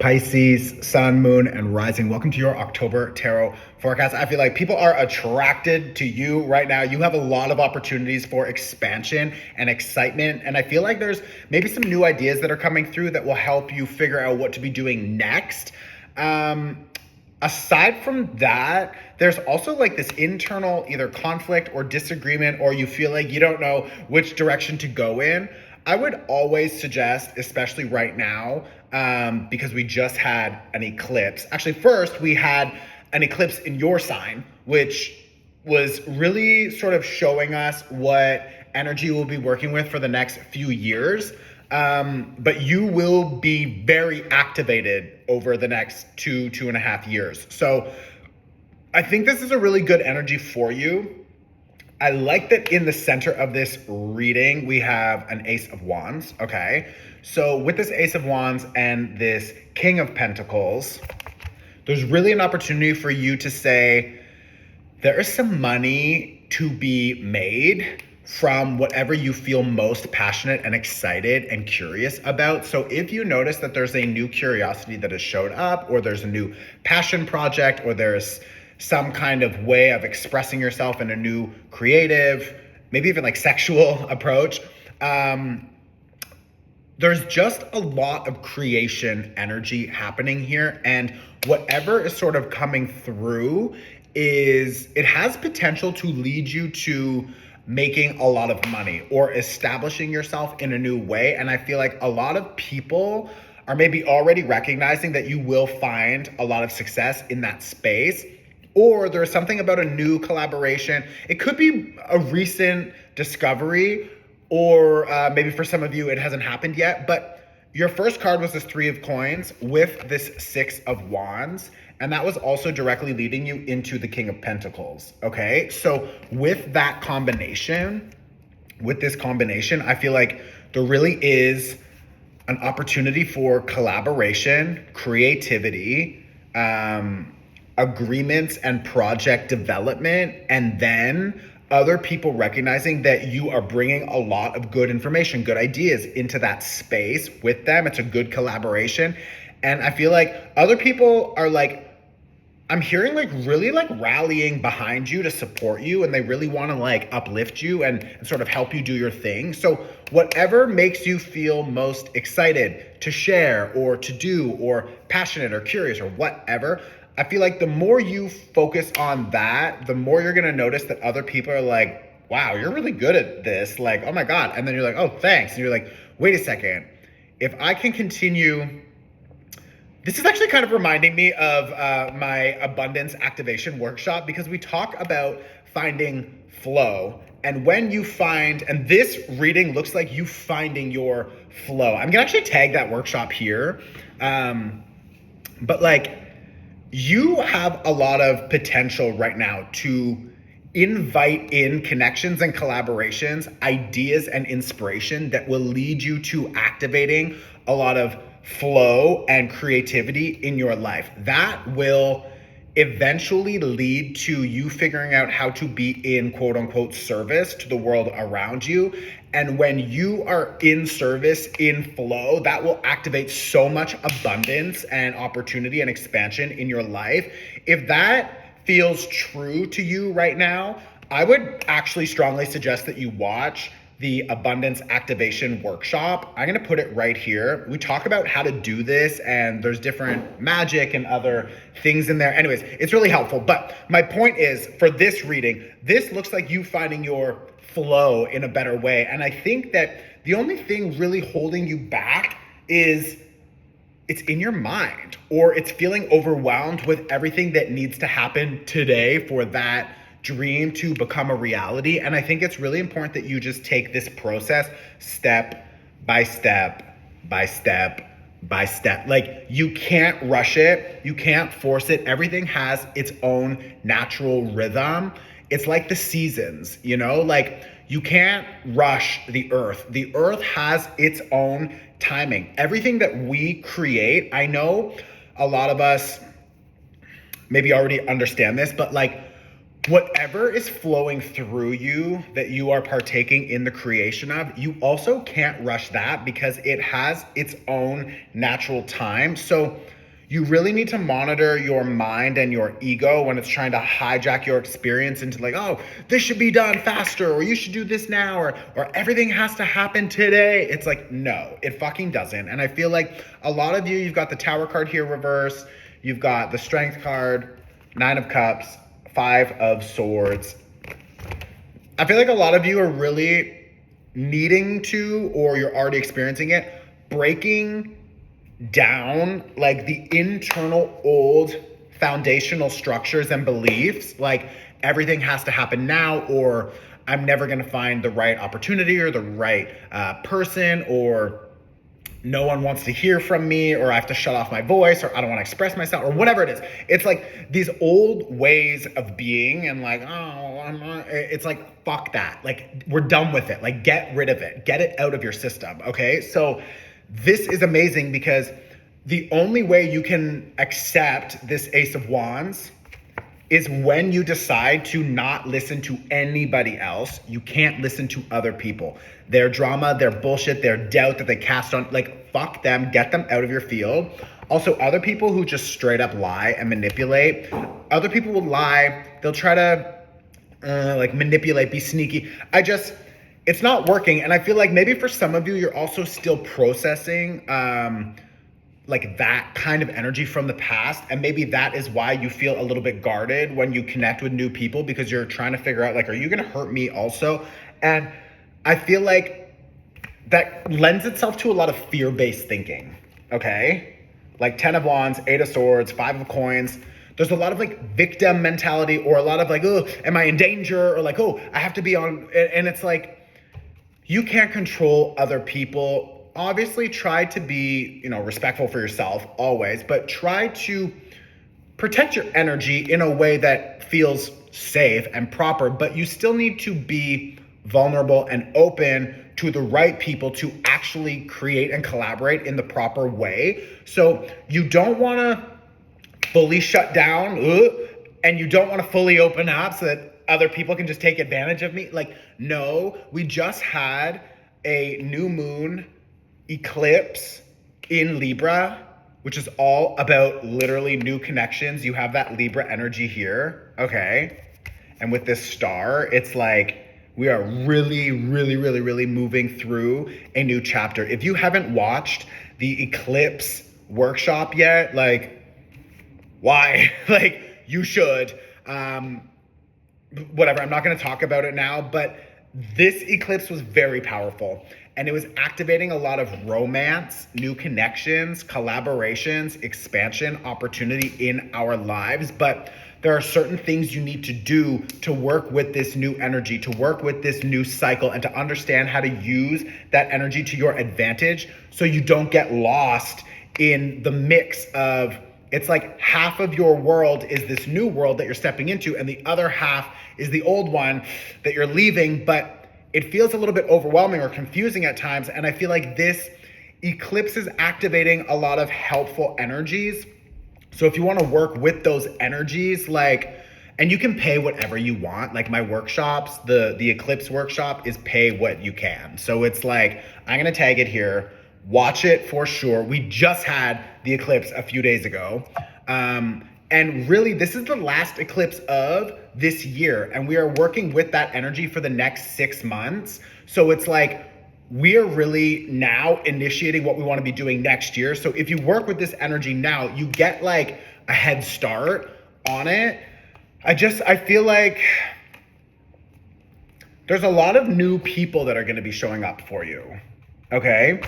Pisces, Sun, Moon, and Rising. Welcome to your October Tarot forecast. I feel like people are attracted to you right now. You have a lot of opportunities for expansion and excitement. And I feel like there's maybe some new ideas that are coming through that will help you figure out what to be doing next. Aside from that, there's also like this internal either conflict or disagreement, or you feel like you don't know which direction to go in. I would always suggest, especially right now, because we just had an eclipse. Actually, first we had an eclipse in your sign, which was really sort of showing us what energy we'll be working with for the next few years. But you will be very activated over the next 2.5 years. So I think this is a really good energy for you. I like that in the center of this reading, we have an Ace of Wands, okay? So with this Ace of Wands and this King of Pentacles, there's really an opportunity for you to say, there is some money to be made from whatever you feel most passionate and excited and curious about. So if you notice that there's a new curiosity that has showed up, or there's a new passion project, or there's some kind of way of expressing yourself in a new creative, maybe even like sexual approach, there's just a lot of creation energy happening here. And whatever is sort of coming through it has potential to lead you to making a lot of money or establishing yourself in a new way. And I feel like a lot of people are maybe already recognizing that you will find a lot of success in that space, or there's something about a new collaboration. It could be a recent discovery, or maybe for some of you it hasn't happened yet, but your first card was this Three of Coins with this Six of Wands, and that was also directly leading you into the King of Pentacles, okay? So with that combination, I feel like there really is an opportunity for collaboration, creativity, agreements and project development, and then other people recognizing that you are bringing a lot of good information, good ideas into that space with them. It's a good collaboration. And I feel like other people are like, I'm hearing like really like rallying behind you to support you, and they really want to like uplift you and sort of help you do your thing. So whatever makes you feel most excited to share or to do, or passionate or curious or whatever, I feel like the more you focus on that, the more you're going to notice that other people are like, wow, you're really good at this. Like, oh my God. And then you're like, oh, thanks. And you're like, wait a second. If I can continue, this is actually kind of reminding me of my abundance activation workshop, because we talk about finding flow. And when you find, and this reading looks like you finding your flow. I'm going to actually tag that workshop here. But like, you have a lot of potential right now to invite in connections and collaborations, ideas and inspiration that will lead you to activating a lot of flow and creativity in your life. That will eventually lead to you figuring out how to be in quote unquote service to the world around you. And when you are in service, in flow, that will activate so much abundance and opportunity and expansion in your life. If that feels true to you right now, I would actually strongly suggest that you watch the Abundance Activation Workshop. I'm going to put it right here. We talk about how to do this, and there's different magic and other things in there. Anyways, it's really helpful. But my point is, for this reading, this looks like you finding your flow in a better way. And I think that the only thing really holding you back is it's in your mind, or it's feeling overwhelmed with everything that needs to happen today for that dream to become a reality. And I think it's really important that you just take this process step by step by step by step. Like, you can't rush it. You can't force it. Everything has its own natural rhythm. It's like the seasons, you know, like you can't rush the earth. The earth has its own timing. Everything that we create, I know a lot of us maybe already understand this, but like, whatever is flowing through you that you are partaking in the creation of, you also can't rush that, because it has its own natural time. So You really need to monitor your mind and your ego when it's trying to hijack your experience into like, oh, this should be done faster, or you should do this now, or everything has to happen today. It's like, no, it fucking doesn't. And I feel like a lot of you, you've got the Tower card here reversed, you've got the Strength card, Nine of Cups, Five of Swords. I feel like a lot of you are really needing to, or you're already experiencing it, breaking down like the internal old foundational structures and beliefs, like everything has to happen now, or I'm never going to find the right opportunity or the right person, or no one wants to hear from me, or I have to shut off my voice, or I don't want to express myself, or whatever it is. It's like these old ways of being, and like, oh, I'm not, it's like, fuck that. Like, we're done with it. Like, get rid of it. Get it out of your system, okay? So this is amazing because the only way you can accept this Ace of Wands is when you decide to not listen to anybody else. You can't listen to other people. Their drama, their bullshit, their doubt that they cast on, like, fuck them, get them out of your field. Also, other people who just straight up lie and manipulate, other people will lie, they'll try to like manipulate, be sneaky. It's not working. And I feel like maybe for some of you, you're also still processing like that kind of energy from the past. And maybe that is why you feel a little bit guarded when you connect with new people, because you're trying to figure out like, are you going to hurt me also? And I feel like that lends itself to a lot of fear-based thinking, okay? Like 10 of Wands, 8 of Swords, 5 of Coins. There's a lot of like victim mentality, or a lot of like, oh, am I in danger? Or like, oh, I have to be on. And it's like, you can't control other people. Obviously, try to be, respectful for yourself always, but try to protect your energy in a way that feels safe and proper, but you still need to be vulnerable and open to the right people to actually create and collaborate in the proper way. So you don't want to fully shut down, and you don't want to fully open up so that other people can just take advantage of me. Like, no, we just had a new moon eclipse in Libra, which is all about literally new connections. You have that Libra energy here, okay? And with this star, it's like we are really, really, really, really moving through a new chapter. If you haven't watched the Eclipse workshop yet, like, why? Like, you should. Whatever, I'm not going to talk about it now, but this eclipse was very powerful, and it was activating a lot of romance, new connections, collaborations, expansion, opportunity in our lives. But there are certain things you need to do to work with this new energy, to work with this new cycle, and to understand how to use that energy to your advantage so you don't get lost in the mix of, it's like half of your world is this new world that you're stepping into, and the other half is the old one that you're leaving, but it feels a little bit overwhelming or confusing at times. And I feel like this eclipse is activating a lot of helpful energies. So if you want to work with those energies, like, and you can pay whatever you want. Like my workshops, the Eclipse workshop is pay what you can. So it's like, I'm going to tag it here. Watch it for sure. We just had the eclipse a few days ago. And really, this is the last eclipse of this year. And we are working with that energy for the next 6 months. So it's like, we are really now initiating what we want to be doing next year. So if you work with this energy now, you get like a head start on it. I feel like there's a lot of new people that are going to be showing up for you. Okay?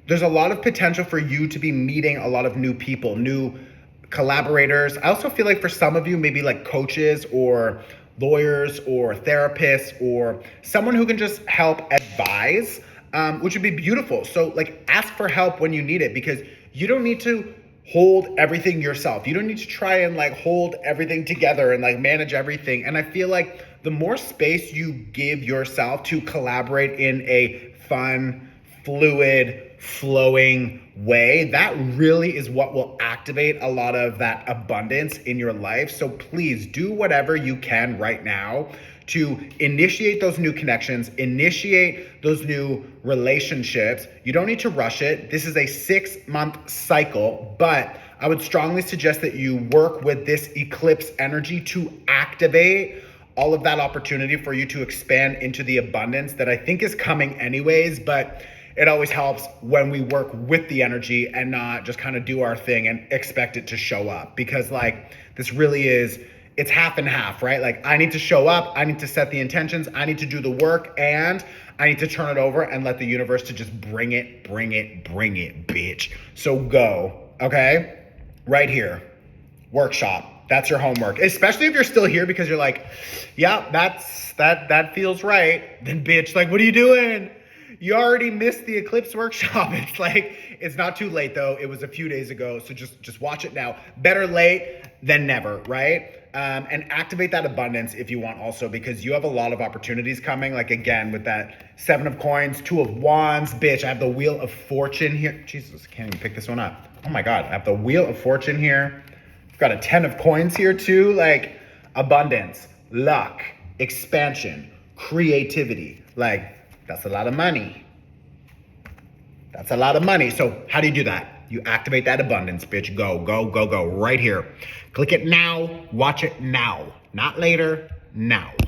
There's a lot of potential for you to be meeting a lot of new people, new collaborators. I also feel like for some of you, maybe like coaches or lawyers or therapists or someone who can just help advise, which would be beautiful. So like ask for help when you need it, because you don't need to hold everything yourself. You don't need to try and like hold everything together and like manage everything. And I feel like the more space you give yourself to collaborate in a fun, fluid, flowing way, that really is what will activate a lot of that abundance in your life. So please do whatever you can right now to initiate those new connections, initiate those new relationships. You don't need to rush it. This is a 6-month cycle, but I would strongly suggest that you work with this eclipse energy to activate all of that opportunity for you to expand into the abundance that I think is coming anyways, but it always helps when we work with the energy and not just kind of do our thing and expect it to show up, because like this really is, it's half and half, right? Like I need to show up, I need to set the intentions, I need to do the work, and I need to turn it over and let the universe to just bring it, bitch. So go, okay? Right here, workshop. That's your homework, especially if you're still here because you're like, yeah, that feels right. Then bitch, like, what are you doing? You already missed the eclipse workshop. It's like, it's not too late though. It was a few days ago. So just watch it now. Better late than never, right? And activate that abundance if you want also, because you have a lot of opportunities coming. Like again, with that 7 of coins, 2 of wands, bitch, I have the wheel of fortune here. Jesus, I can't even pick this one up. Oh my God, I have the wheel of fortune here. I've got a 10 of coins here too. Like abundance, luck, expansion, creativity. Like that's a lot of money. That's a lot of money. So how do you do that? You activate that abundance, bitch. Go right here. Click it now. Watch it now. Not later, now.